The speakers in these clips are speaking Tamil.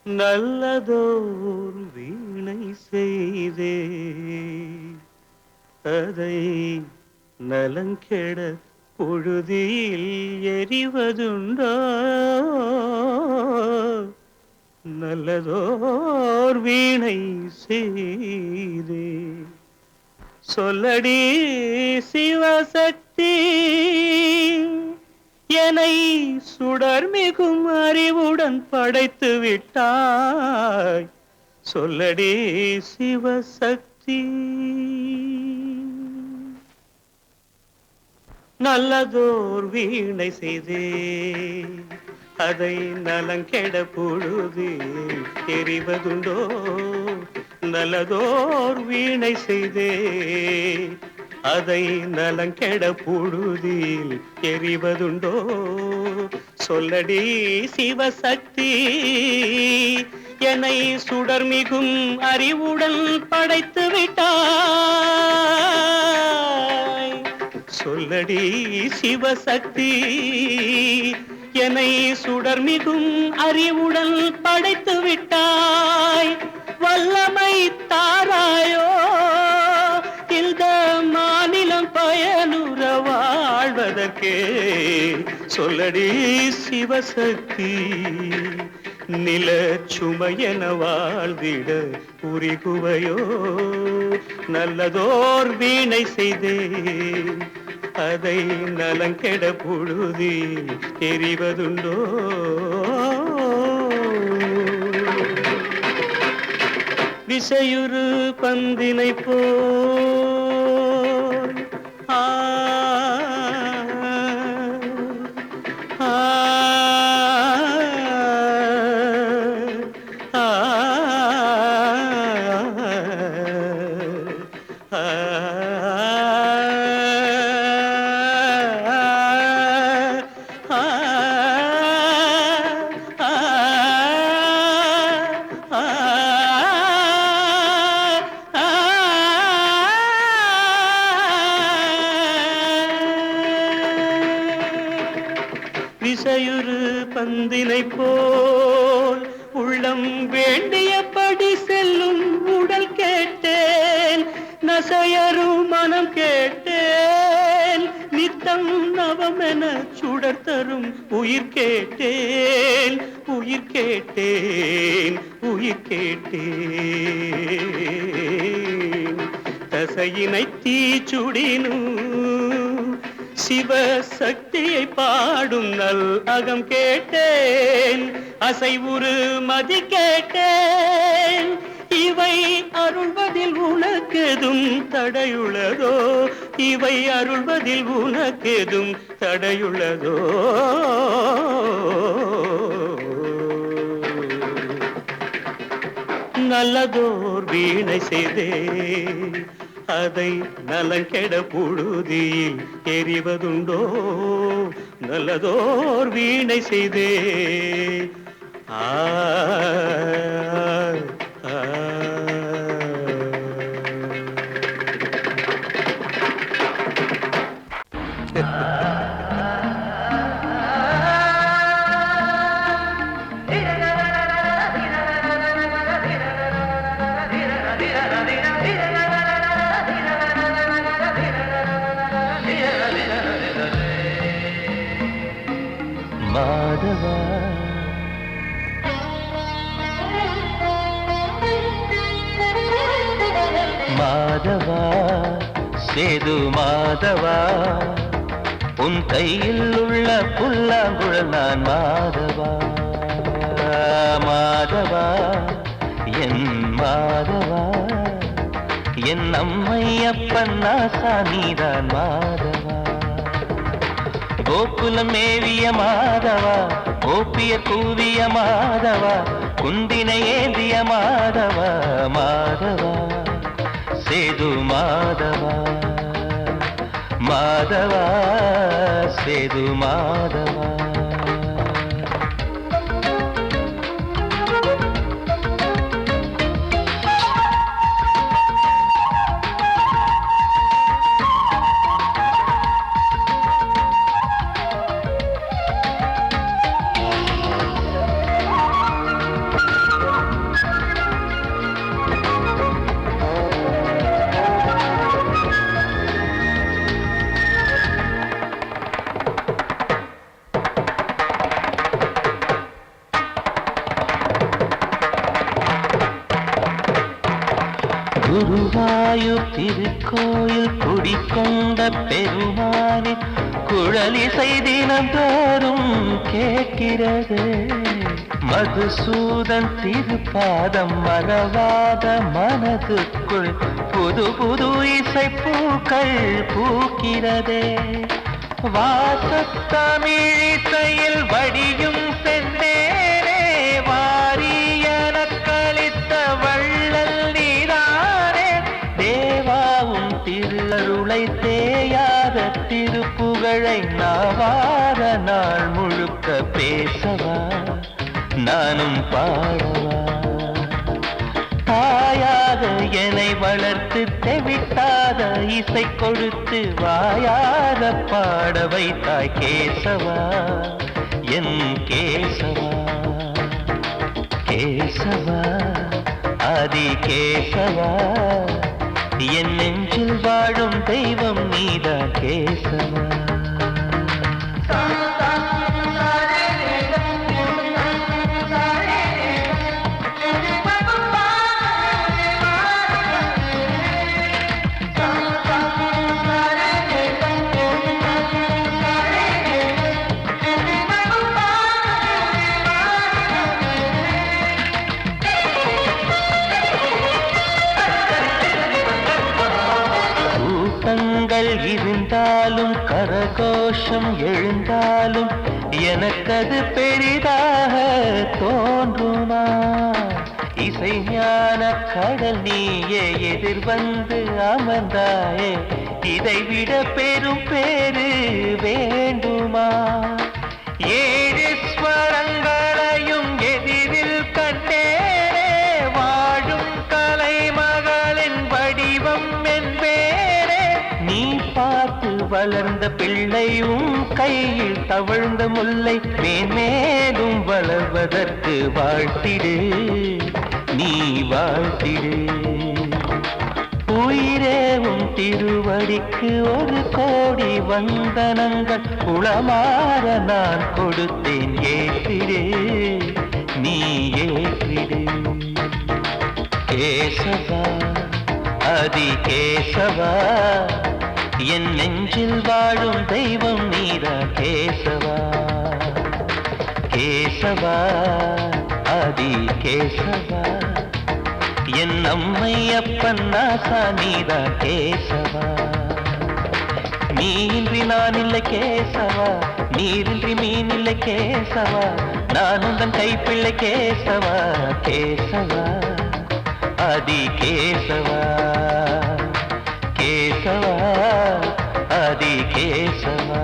நல்லதோர் வீணை செய்தே அதை நலங்கெட பொழுதில் எறிவதுண்டோ நல்லதோர் வீணை செய்தே சொல்லடி சிவசக்தி என்னை சுடர்மிகும் அறிவுடன் படைத்து விட்டாய் சொல்லடி சிவசக்தி நல்லதோர் வீணை செய்தே அதை நலங்கெட பொழுது எறிவதுண்டோ நல்லதோர் வீணை செய்தே அதை நலங்கெட பொழுதில் எறிவதுண்டோ சொல்லடி சிவசக்தி என்னை சுடர்மிகும் அறிவுடன் படைத்து விட்டாய் சொல்லடி சிவசக்தி என்னை சுடர்மிகும் அறிவுடன் படைத்து விட்டாய் வல்லமை தாராயோ இந்த மாநிலம் பயனுற வாழ்வதற்கே சொல்லடி சிவசக்தி நில சுமையென வாழ்ந்திட புரிகுவையோ நல்லதோர் வீணை செய்தே அதை நலங்கெட பொழுதில் எறிவதுண்டோ விசையுறு பந்தினை போல் ஆ விசையுறு பந்தினை போல் உள்ளம் வேண்டியபடி செல்லும் உடல் கேட்டேன் நசையரு மனம் கேட்டேன் நித்தம் நவமென சுடர் தரும் உயிர் கேட்டேன் உயிர் கேட்டேன் உயிர் கேட்டேன் தசையினை தீச்சுடினும் சிவசக்தியை பாடும் நல் அகம் கேட்டேன் அசைவுறு மதி கேட்டேன் இவை அருள்வதில் உனக்கெதும் தடையுள்ளதோ இவை அருள்வதில் உனக்கெதும் தடையுள்ளதோ நல்லதோர் வீணை செய்தே அதை நலங்கெட பொழுதில் எறிவதுண்டோ நல்லதோர் வீணை செய்தே ஆ மாதவா மாதவா சேது மாதவா உன் கையில் உள்ள புல்லாங்குழல் நான் மாதவா மாதவா என் மாதவா என் அம்மை அப்பன் நாசா நீதான் மாதவா கோகுலம் மேவிய மாதவா கோப்பிய கூவிய மாதவா குந்தினை ஏந்திய மாதவா மாதவா சேது மாதவா மாதவா சேது மாதவா குருவாயூர் திருக்கோயில் குடிக்கொண்ட பெருமானின் குழலிசை தினந்தோறும் கேட்கிறது. மதுசூதன் திருப்பாதம் மறவாத மனதுக்குள் புது புது இசைப்பூக்கள் பூக்கிறதே. வாசத்தமிழிசையில் வடியும் செந்தேனே வாரியன கழித்த வள்ளல் நீதானே. தேவாவும் திருஅருளை தேயாத திருப்புகழை நாவார நாள் முழுக்க பேசவா நானும் பாடவா. தாயாக என்னை வளர்த்து தெவிட்டாத இசை கொடுத்து வாயாத பாட வைத்தாய் கேசவா என் கேசவா. கேசவா ஆதி கேசவா என் நெஞ்சில் வாழும் தெய்வம் நீதான் கேசவா. இருந்தாலும் கரகோஷம் எழுந்தாலும் எனக்கது பெரிதாக தோன்றுமா. இசை ஞான கடல் நீயே எதிர்வந்து அமர்ந்தாயே இதைவிட பெரும் பேரு வேண்டுமா. ஏழு ஸ்வரங்களையும் எதிரில் கண்டேனே வாழும் கலைமகளின் வடிவம் என்பேனே. நீ பார்த்து வளர்ந்த பிள்ளையும் கையில் தவழ்ந்த முல்லை மேன்மேலும் வளர்வதற்கு வாழ்த்திடு நீ வாழ்த்திடு. உயிரேவும் திருவடிக்கு ஒரு கோடி வந்தனங்கள் உளமாற நான் கொடுத்தேன் ஏற்றிடு நீ ஏற்றிடு. கேசவா ஆதி கேசவா என் நெஞ்சில் வாழும் தெய்வம் நீதா கேசவா. கேசவா ஆதி கேசவா என் அம்மை அப்பன் நாசா நீதா கேசவா. நீன்றி நான் இல்லை கேசவா நீரின்றி மீன் இல்லை கேசவா நான் உந்தன் கைப்பிள்ளை கேசவா. கேசவா ஆதி கேசவா கேசவா ஆதி கேசவா.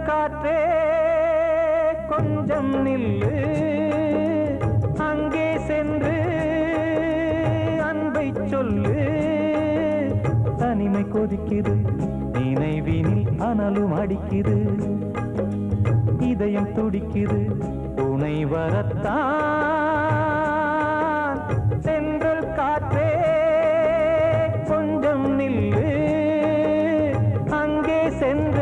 காற்றே கொஞ்சம் நில்லு, அங்கே சென்று அன்பை சொல்லு. தனிமை கொதிக்குது, நினைவினில் அனலும் அடிக்குது, இதயம் துடிக்குது துணை வரத்தான். சென்றல் காற்றே கொஞ்சம் நில்லு, அங்கே சென்று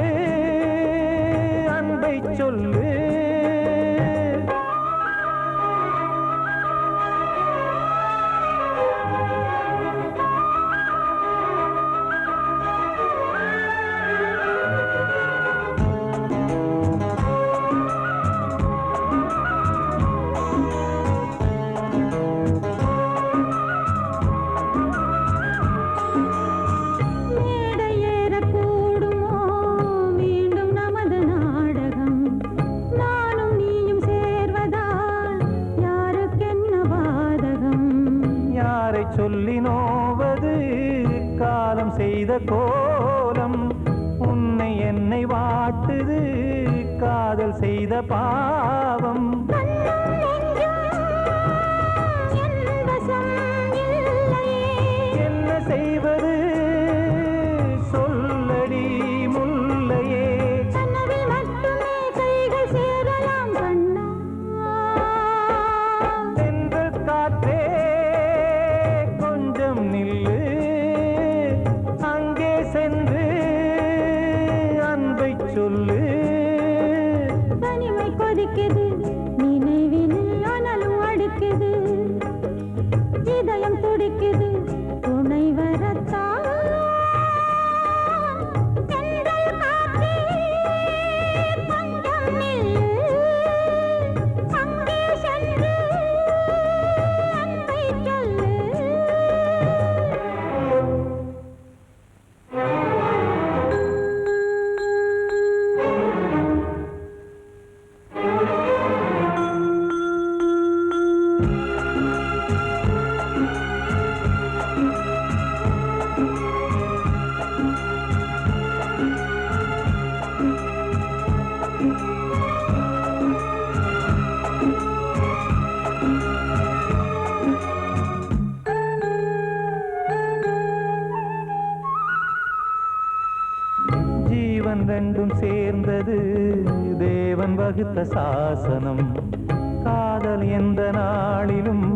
சொல்லி நோவது காலம் செய்த கோலம். உன்னை என்னை வாட்டுது காதல் செய்த பாவம். என்ன செய்வது சொல்லடி முல்லையே. தென்றல் காற்றே கொஞ்சம் நில்லு, அங்கே சென்று அன்பை சொல்லு. தனிமை கொதிக்குது, நினைவினில் அனலும் அடிக்குது, இதயம் துடிக்குது துணை வரத்தான். தென்றல் காற்றே கொஞ்சம் நில்லு, அங்கே சென்று அன்பை சொல்லு. ஜீவன் ரெண்டும் சேர்ந்தது தேவன் வகுத்த சாசனம். காதல் எந்த நாளிலும்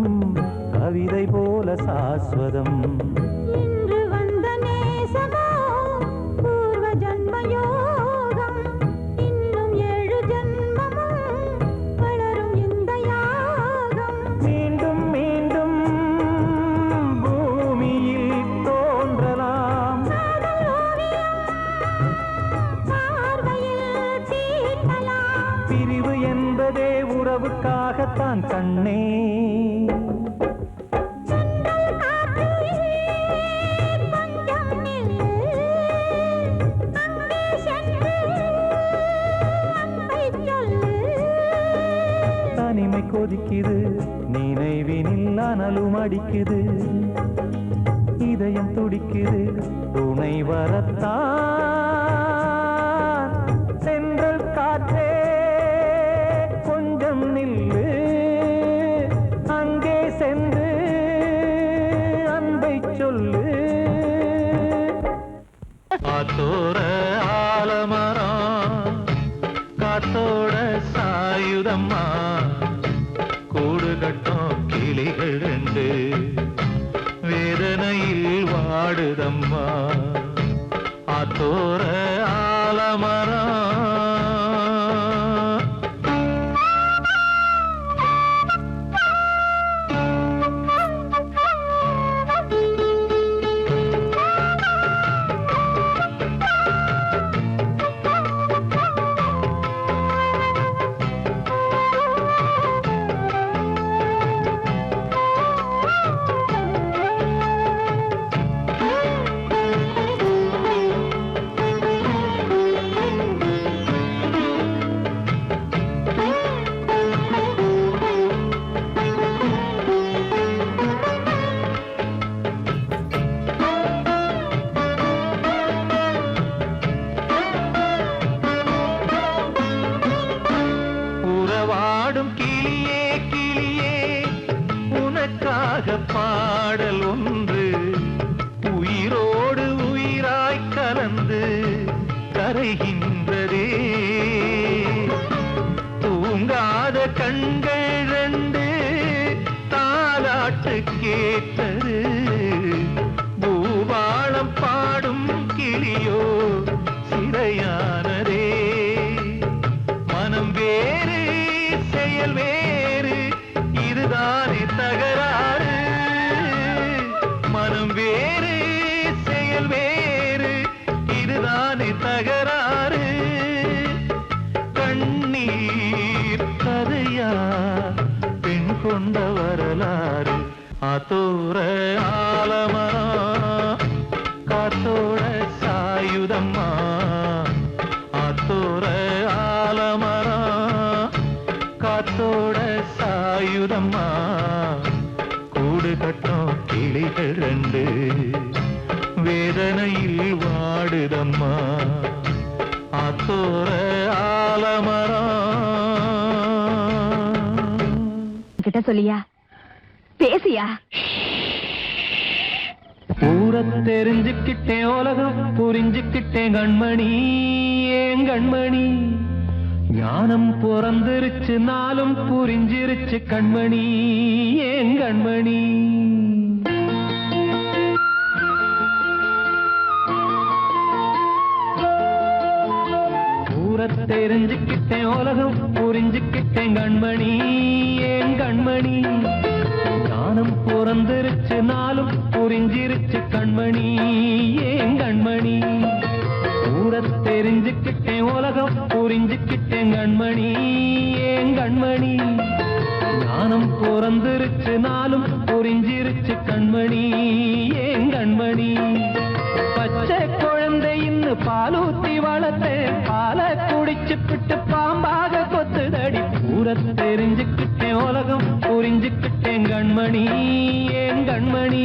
கவிதை போல சாஸ்வதம். இன்று வந்த நேசமோ பூர்வ ஜன்ம யோகம், இன்னும் 7 ஜன்மமும் வளரும் இந்த யாகம். மீண்டும் மீண்டும் பூமியில் தோன்றலாம். காதல் ஓவியம் பார்வையில் தீட்டலாம். பிரிவு என்பதே உறவுக்காகத்தான் கண்ணே. தென்றல் காற்றே கொஞ்சம் நில்லு, அங்கே சென்று அன்பை சொல்லு. தனிமை கொதிக்குது, நினைவினில் அனலும் அடிக்குது, இதயம் துடிக்குது துணை வரத்தான். தென்றல் காற்றே கொஞ்சம் நில்லு, அங்கே சென்று அன்பை சொல்லு. காத்தோர ஆலமரம் காத்தோட சாயுதம்மா, கூடு கட்டும் கிளிகள் ரெண்டு வேதனையில் வாடுதம்மா. ஆத்தோர ஆலமரம் உறவாடும் கிளியே கிளியே, உனக்காக பாடல் ஒன்று உயிரோடு உயிராய் கலந்து கரைகின்றதே. தூங்காத கண்கள் ரெண்டு தாலாட்டு கேட்டது, பூபாளம் பாடும் கிளியோ சிறையானதே. மனம் வேறு செயல் வேறு, இதுதானே தகராறு. மனம் வேறு செயல் வேறு, இதுதானே தகராறு. கண்ணீர் கதையா பெண் கொண்ட வரலாறு. ஆத்தோர ஆலமரம் காத்தோட சாயுதம்மா, ஆத்தோர ஆலமரம் காத்தோட சாயுதம்மா, கூடு கட்டும் கிளிகள் ரெண்டு வேதனையில் வாடுதம்மா ஆத்தோர ஆலமரம். கிட்ட சொல்லியா பேசியா? ஊரை தெரிஞ்சுக்கிட்டேன் உலகம் புரிஞ்சுக்கிட்டேன் கண்மணி ஏன் கண்மணி ஞானம் பிறந்திருச்சு நாளும் புரிஞ்சிருச்சு கண்மணி ஏன் கண்மணி. ஊரை தெரிஞ்சுக்கிட்டேன் உலகம் புரிஞ்சுக்கிட்டேன் கண்மணி ஏன் கண்மணி ஞானம் பிறந்திருச்சு நாளும் புரிஞ்சிருச்சு கண்மணி ஏன் கண்மணி. ஊரை தெரிஞ்சுக்கிட்டேன் உலகம் புரிஞ்சுக்கிட்டேன் கண்மணி ஏன் கண்மணி ஞானம் பிறந்திருச்சு நாளும் புரிஞ்சிருச்சு கண்மணி ஏன் கண்மணி. பச்சை குழந்தை இன்னும் பாலூத்தி வளர்த்தேன் பாலை குடிச்சு பிட்டு பாம்பாக கொத்துதடி. ஊரை தெரிஞ்சுக்கிட்டேன் உலகம் புரிஞ்சுக்கிட்டேன் கண்மணி ஏன் கண்மணி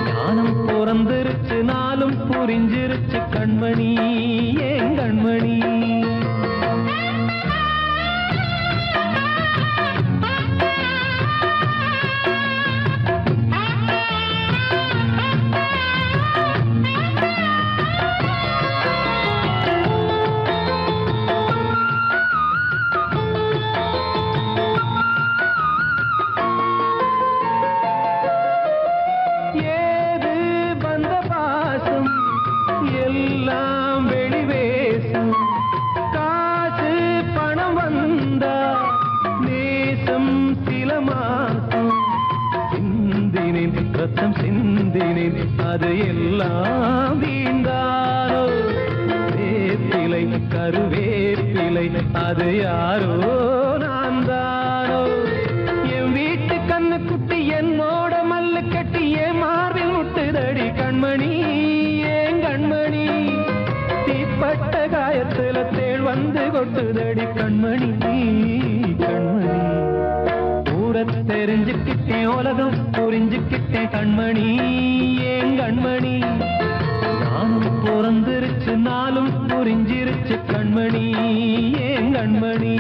ஞானம் பிறந்திருச்சு நாளும் புரிஞ்சிருச்சு கண்மணி ஏன் கண்மணி. ரத்தம் சிந்தினேன் அது எல்லாம் வீண்டானோ வேப்பிலை கருவேப்பிலை அது யாரோ நான் தானோ. என் வீட்டு கண்ணு குட்டி என்னோட மல்லு கட்டி என் மார்பில் முட்டுதடி கண்மணி ஏன் கண்மணி தீப்பட்ட காயத்துல தேள் வந்து கொட்டுதடி கண்மணி கண்மணி. ஊரை தெரிஞ்சுக்கிட்டேன் உலகம் புரிஞ்சுக்கிட்டேன் கண்மணி ஏன் கண்மணி நானும் பிறந்திருச்சு நாளும் புரிஞ்சிருச்சு கண்மணி ஏன் கண்மணி.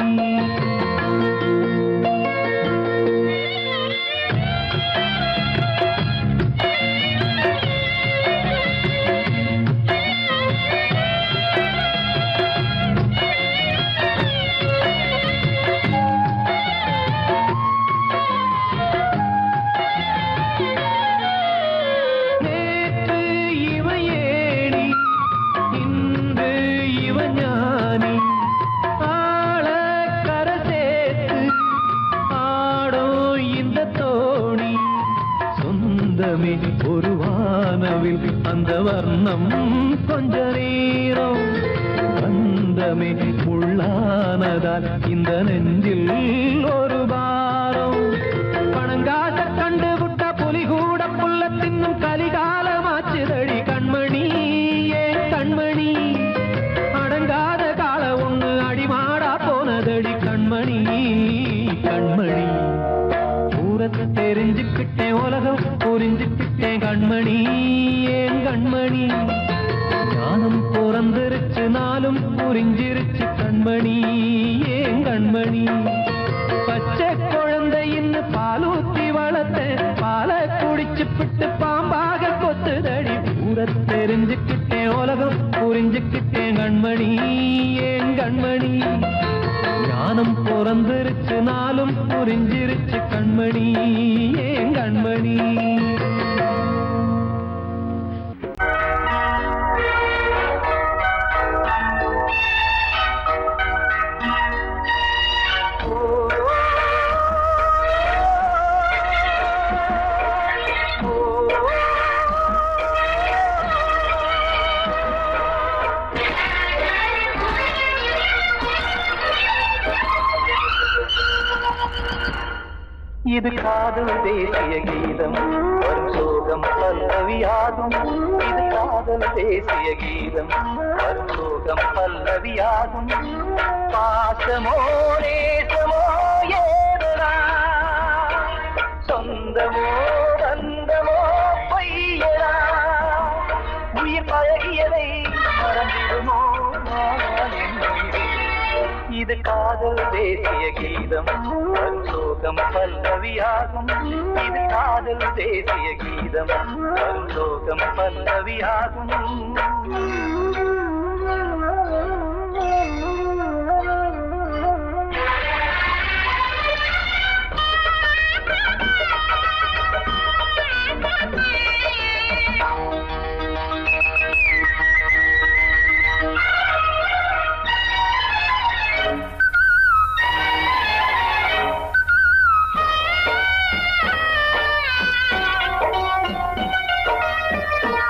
ஒரு வானவில் அந்த வர்ணம் கொஞ்ச நேரம் பந்தமே உள்ளானதால் இந்த நெஞ்சில் ஒரு பாரம். பணங்காச கண்டு விட்ட புலி கூட புல்ல தின்னும் கலிகாலமாச்சுதடி கண்மணி ஏன் கண்மணி அடங்காத கால ஒண்ணு அடிமாடா போனதடி கண்மணி கண்மணி. ஊரை தெரிஞ்சுக்கிட்டேன் உலகம் புரிஞ்சுக்கிட்டேன் கண்மணி ஏன் கண்மணி ஞானம் பிறந்திருச்சு நாளும் புரிஞ்சிருச்சு கண்மணி ஏன் கண்மணி. பச்சை குழந்தை இன்னும் பாலூத்தி வளர்த்தேன் பாலை குடிச்சு பிட்டு பாம்பாக கொத்துதடி. ஊரை தெரிஞ்சுக்கிட்டேன் உலகம் புரிஞ்சுக்கிட்டேன் கண்மணி ஏன் கண்மணி ஞானம் பிறந்திருச்சு நாளும் புரிஞ்சிருச்சு கண்மணி ஏன் கண்மணி. இது காதல் தேசிய கீதம் வரும் சோகம் பல்லவியாகும். இது காதல் தேசிய கீதம் வரும் சோகம் பல்லவியாகும். பாசமோ நேசமோ ஏதனா சொந்தமோ பந்தமோ காதல் தேசிய கீதம் வரும் சோகம் பல்லவியாகும் இது காதல் தேசிய கீதம் வரும் சோகம் பல்லவியாகும்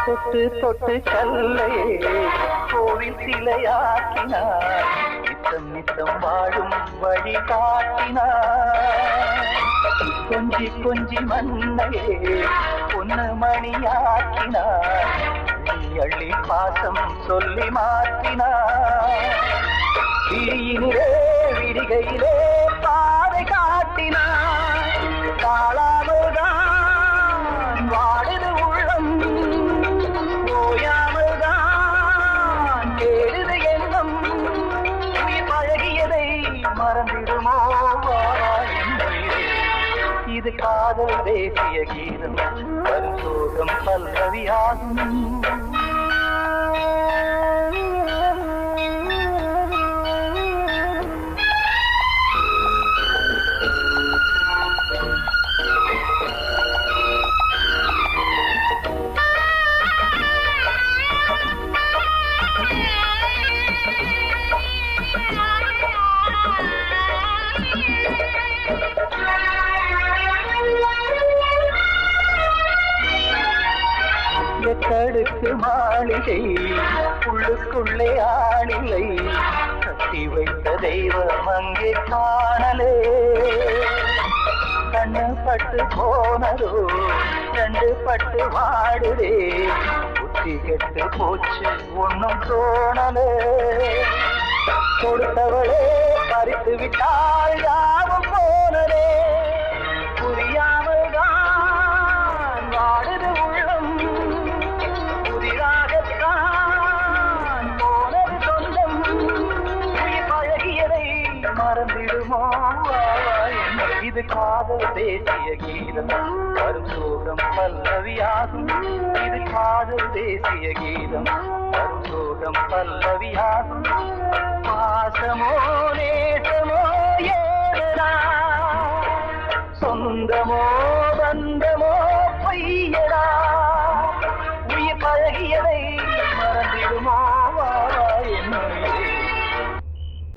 தொட்டு தொட்டு கல்லையே கோவில் சிலையாக்கினார் நித்தம் நித்தம் வாழும் வழி காட்டினார் கொஞ்சி கொஞ்சி மண்ணையே பொன்னு மணியாக்கினார் அள்ளி அள்ளி பாசம் சொல்லி மாற்றினார் விழியினிலே விடிகையிலே பாதை காட்டினார் காளாமல்தான் வாடுது உள்ளம் ஓயாமல்தான் கேடுது எண்ணம் உயிர் பழகியதை மறந்திடுமோ இது காதல் தேசிய கீதம் வரும் சோகம் பல்லவியாகும் எத்தடுக்கு மாளிகை உள்ளுக்குள்ளே ஆளிலை கட்டி வைத்த தெய்வம் அங்கே காணலே கண்ணு பட்டு போனதோ ரெண்டு பட்டு வாடுதே புத்தி கெட்டு போச்சு ஒன்னும் தோணலே கொடுத்தவளே பறித்து விட்டால் யாவும் போனதே புரியாமல் தான் வாடுது உள்ளம் புதிராகத்தான் போனது சொந்தம் உயிர் பழகியதை மறந்திடுமோ இது காதல் தேசிய கீதம் வரும் சோகம் பல்லவியாகும் இது காதல் தேசிய கீதம் வரும் சோகம் பல்லவியாகும் பாசமோ நேசமோ ஏதா சொந்தமோ பந்தமோ பொய்யடா உயிர் பழகியதை மறந்திடுமோ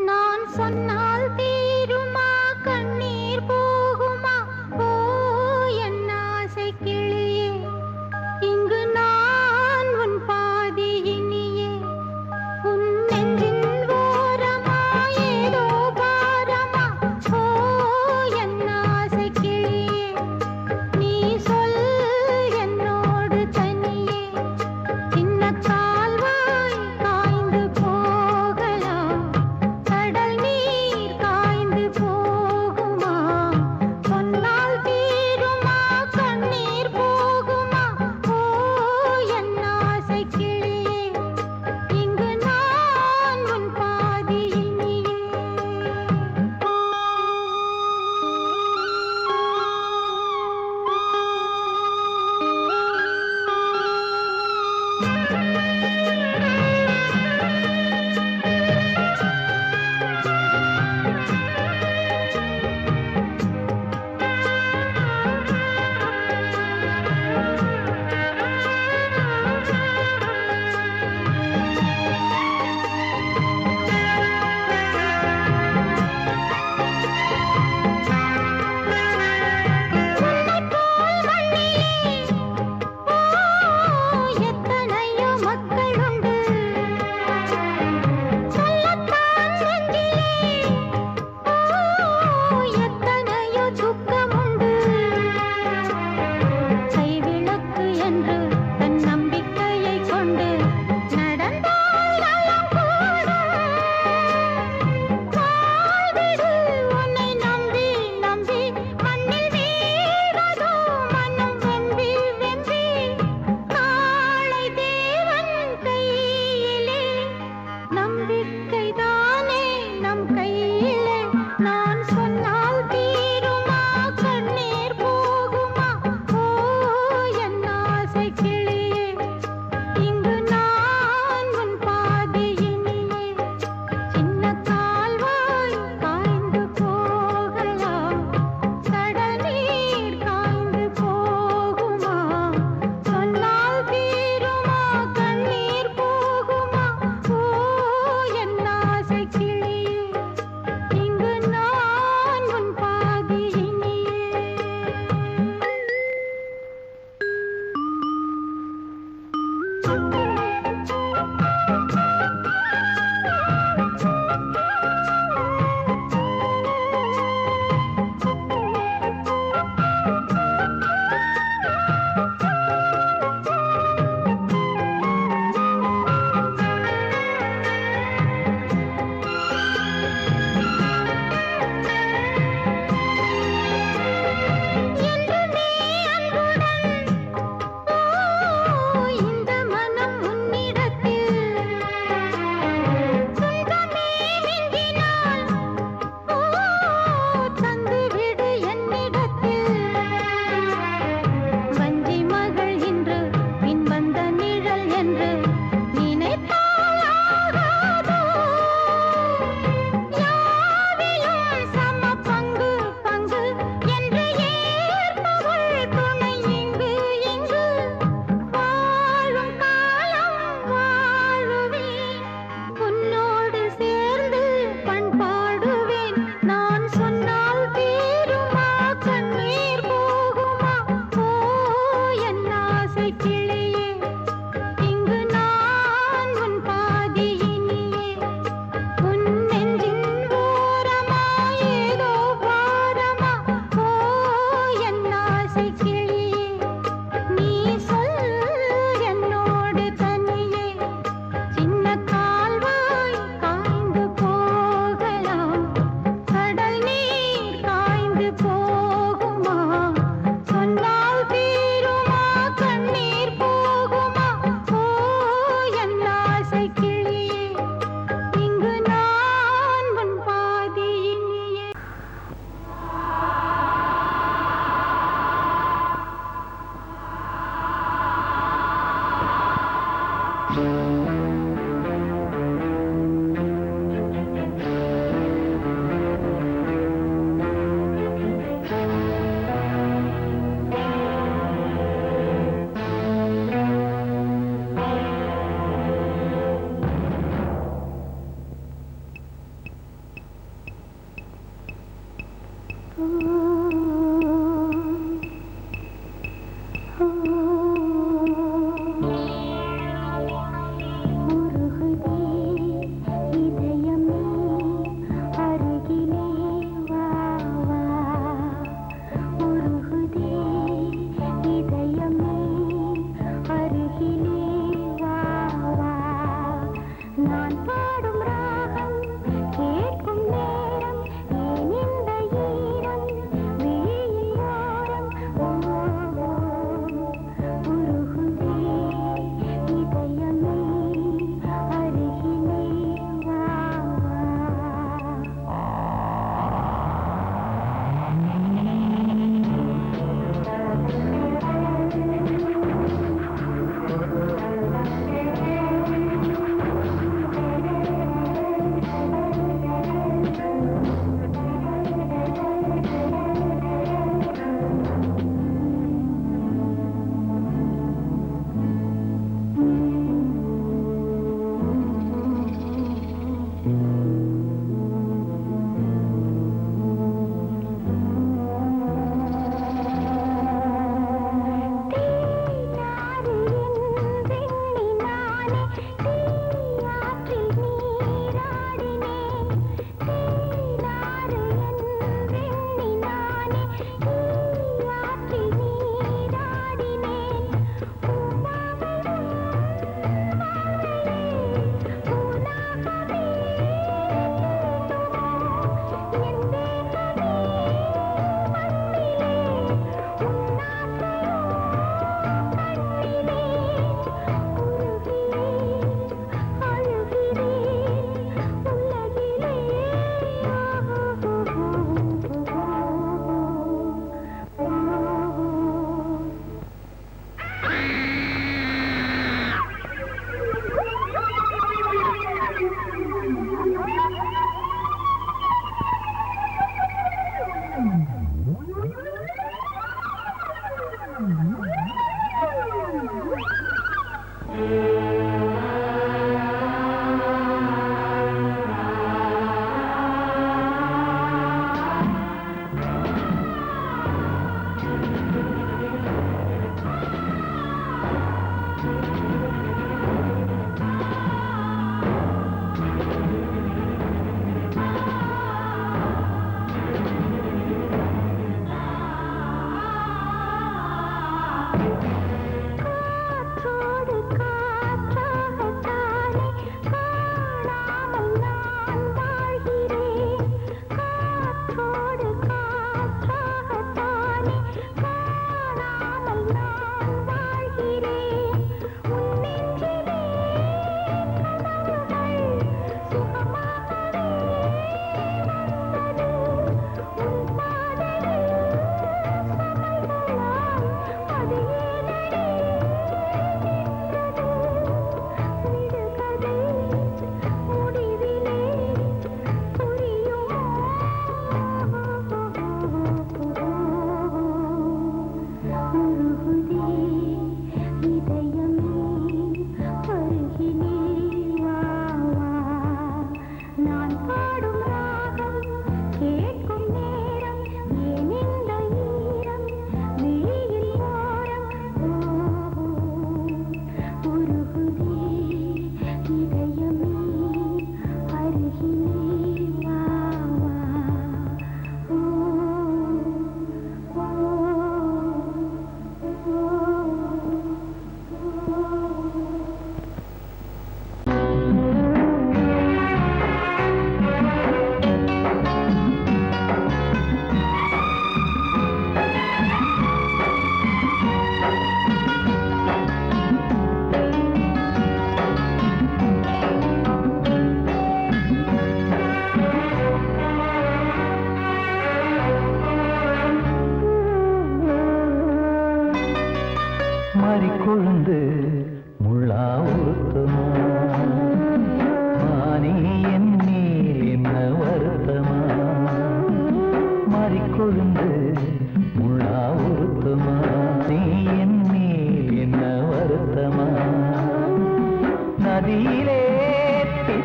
நான் சொன்னால் தீருமா கண்ணீர் போகுமா ஓ என் ஆசை கிளியே இங்கு நான் உன் பாதி இனியே உன் நெஞ்சின் ஓரமா ஏதோ பாரமா ஓ என் ஆசை கிளியே நீ சொல் முள்ளா உருத்துமா மானே என் மேல் என்ன வருத்தமா மாறிக்கொழுந்து முள்ளா உருத்துமா நீ என் மேல் என்ன வருத்தமா நதியிலே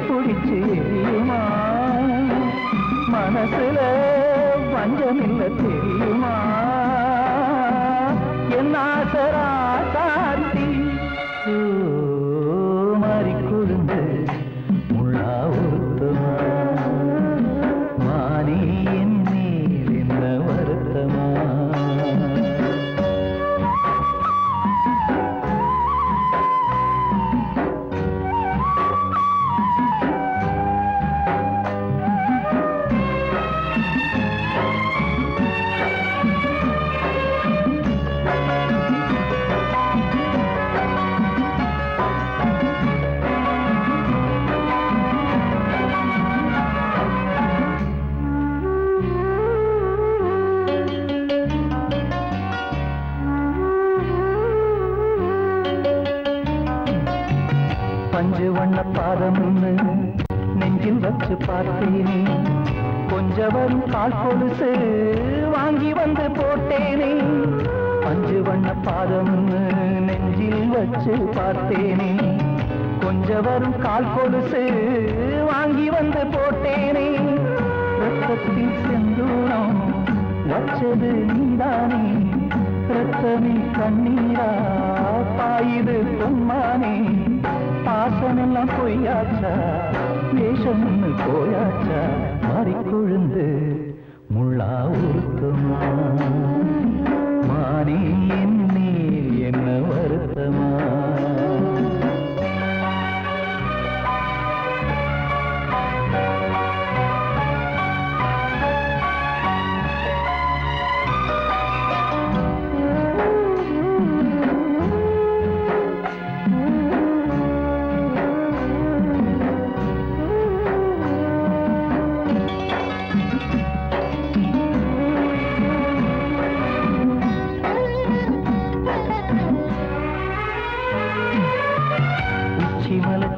பிடிச்சு எரியுமா மனசுல வஞ்சமில்ல தெரியுமா என் ஆசரா சாத்தி மாறி கொழுந்து முள்ளா உருத்தமா மானே என் மேல் என்ன வருத்தமா பஞ்சு வண்ண பாதம் நெஞ்சில் வச்சு பார்த்தேனே கொஞ்சம் வரும் கால் கொலுசு வாங்கி வந்து போட்டேனே பஞ்சு வண்ண பாதம் நெஞ்சில் வச்சு பார்த்தேனே கொஞ்சம் வரும் கால் கொலுசு வாங்கி வந்து போட்டேனே ரத்தத்தில் செந்தூரம் வச்சது நீதானே ரத்தமே கண்ணீரா பாயுது பொம்மானே பாசமெல்லாம் பொய்யாச்சா வேஷம் போயாச்சா மாறிக்கொழுந்து முள்ளா உருத்துமா மானே என் மேல் என்ன வருத்தமா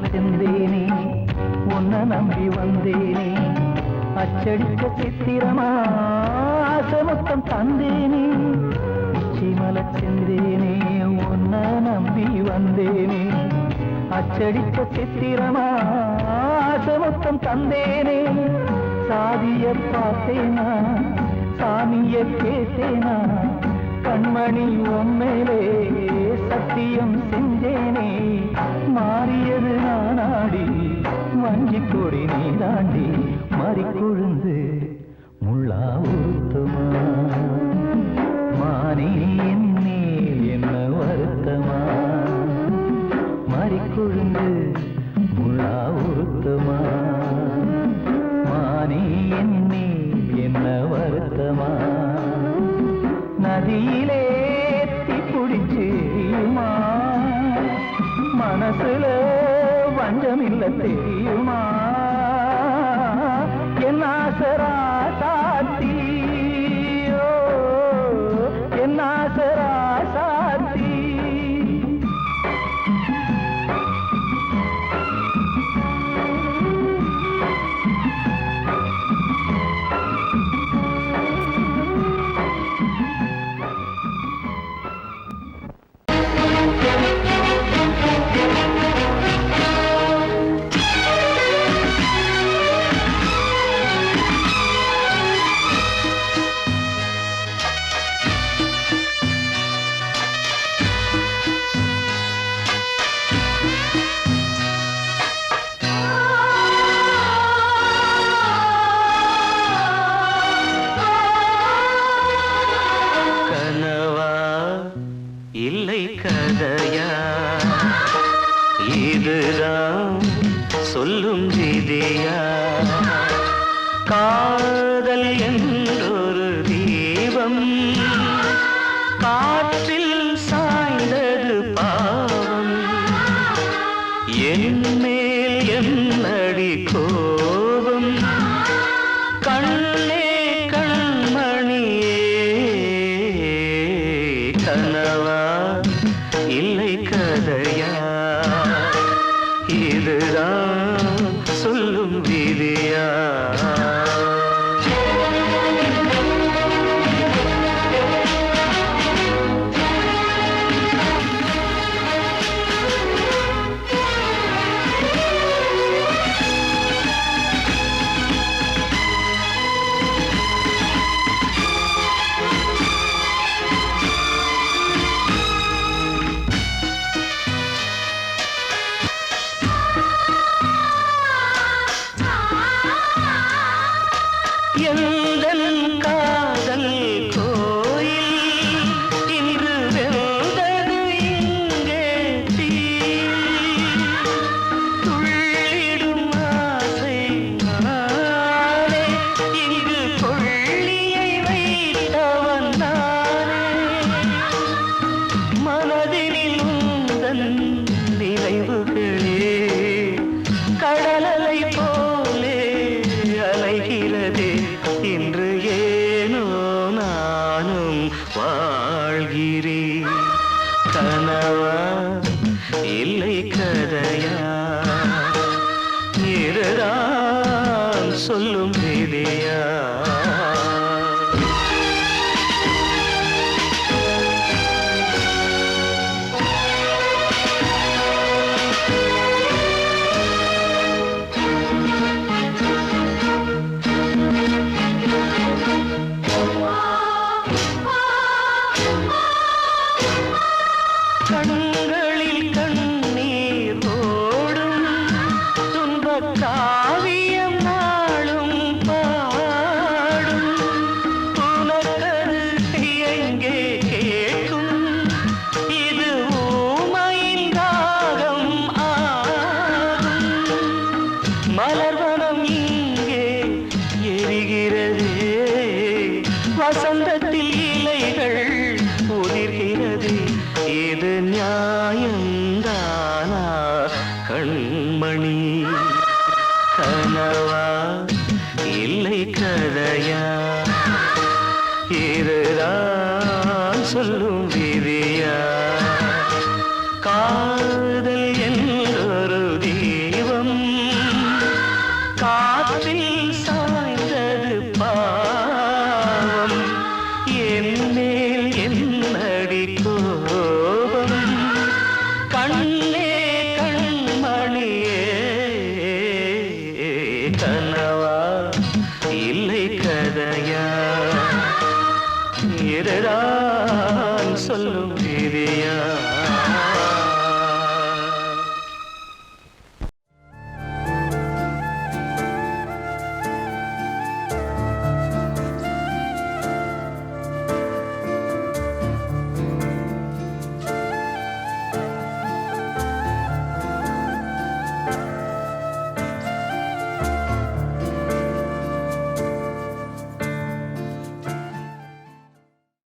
செந்தேனே உன்னை நம்பி வந்தேனே அச்சடித்த சித்திரமா ஆசமுத்தம் தந்தேனே உச்சிமல செந்தேனே உன்னை நம்பி வந்தேனே அச்சடித்த சித்திரமா ஆசமுத்தம் தந்தேனே சாதிய பார்த்தேனா சாமிய கேட்டேனா கண்மணி உம்மேலே சத்தியம் செஞ்சேனே மாறியது நானாடி வஞ்சி கொடி நீதாண்டி மாறிக்கொழுந்து முள்ளா உருத்துமா மானே என் மேல் என்ன வருத்தமா மாறிக்கொழுந்து முள்ளா உருத்துமா மானே என் மேல் என்ன வருத்தமா நதியிலே பிடிச்சுமா மனசுல வஞ்சமில்ல தெரியுமா என் ஆசரா சாத்தி என் ஆசரா சாத்தி சொல்லும் விதியா காதல் என்றொரு தீபம் காற்றில் சாய்ந்தது பாவம் என் மேல் என்னடி கோபம் கண்ணே கண்மணியே கனவா இல்லை கதையா இதுதான் சொல்லும் விதியா? எந்தன் காதல் கோயில் இன்று வெந்தது இங்கே தீ. துள்ளிடும் ஆசை நானே, இங்கு கொள்ளியை வைத்தவன் நானே. மனதினில் உந்தன் நினைவுகளே கடலலை போலே அலைகிறதே. இன்று ஏனோ நானும் வாழ்கிறேன். கனவா இல்லை கதையா? இதுதான் சொல்லும் விதியா? கண்களில் கண்ணீர் ஓடும் துன்பக் காவியம் நாளும் பாடும். உனக்கது எங்கே கேட்கும்? இது ஊமையின் ராகம் ஆகும். மலர்வனம் இங்கே எரிகிறதே, வசந்தத்தில் இலைகள் உதிர்கிறது. இது ஞானமா?